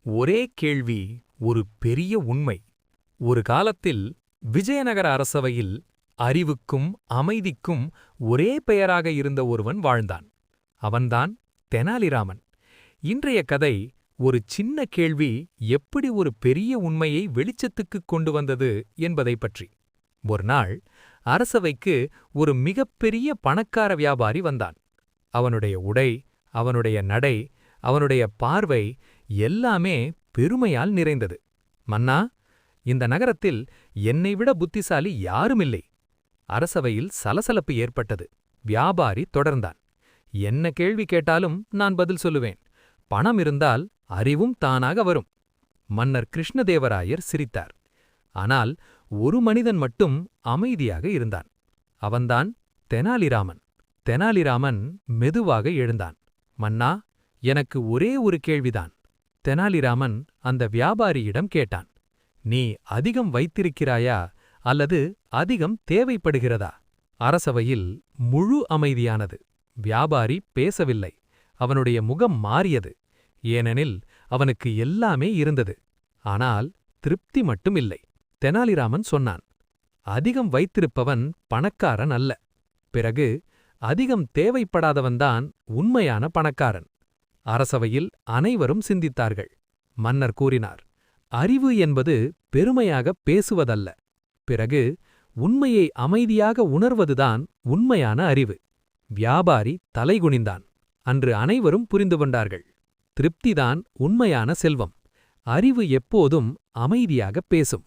ஒரே கேள்வி ஒரு பெரிய உண்மை. ஒரு காலத்தில் விஜயநகர அரசவையில் அறிவுக்கும் அமைதிக்கும் ஒரே பெயராக இருந்த ஒருவன் வாழ்ந்தான். அவன்தான் தெனாலிராமன். இன்றைய கதை ஒரு சின்ன கேள்வி எப்படி ஒரு பெரிய உண்மையை வெளிச்சத்துக்குக் கொண்டு வந்தது என்பதை பற்றி. ஒருநாள் அரசவைக்கு ஒரு மிகப்பெரிய பணக்கார வியாபாரி வந்தான். அவனுடைய உடை, அவனுடைய நடை, அவனுடைய பார்வை எல்லாமே பெருமையால் நிறைந்தது. மன்னா, இந்த நகரத்தில் என்னைவிட புத்திசாலி யாருமில்லை. அரசவையில் சலசலப்பு ஏற்பட்டது. வியாபாரி தொடர்ந்தான். என்ன கேள்வி கேட்டாலும் நான் பதில் சொல்லுவேன். பணம் இருந்தால் அறிவும் தானாக வரும். மன்னர் கிருஷ்ணதேவராயர் சிரித்தார். ஆனால் ஒரு மனிதன் மட்டும் அமைதியாக இருந்தான். அவன்தான் தெனாலிராமன். தெனாலிராமன் மெதுவாக எழுந்தான். மன்னா, எனக்கு ஒரே ஒரு கேள்விதான். தெனாலிராமன் அந்த வியாபாரியிடம் கேட்டான். நீ அதிகம் வைத்திருக்கிறாயா அல்லது அதிகம் தேவைப்படுகிறதா? அரசவையில் முழு அமைதியானது. வியாபாரி பேசவில்லை. அவனுடைய முகம் மாறியது. ஏனெனில் அவனுக்கு எல்லாமே இருந்தது. ஆனால் திருப்தி மட்டும் இல்லை. தெனாலிராமன் சொன்னான், அதிகம் வைத்திருப்பவன் பணக்காரன் அல்ல. பிறகு அதிகம் தேவைப்படாதவன்தான் உண்மையான பணக்காரன். அரசவையில் அனைவரும் சிந்தித்தார்கள். மன்னர் கூறினார், அறிவு என்பது பெருமையாக பேசுவதல்ல. பிறகு உண்மையை அமைதியாக உணர்வதுதான் உண்மையான அறிவு. வியாபாரி தலைகுனிந்தான். அன்று அனைவரும் புரிந்து கொண்டார்கள். திருப்திதான் உண்மையான செல்வம். அறிவு எப்போதும் அமைதியாக பேசும்.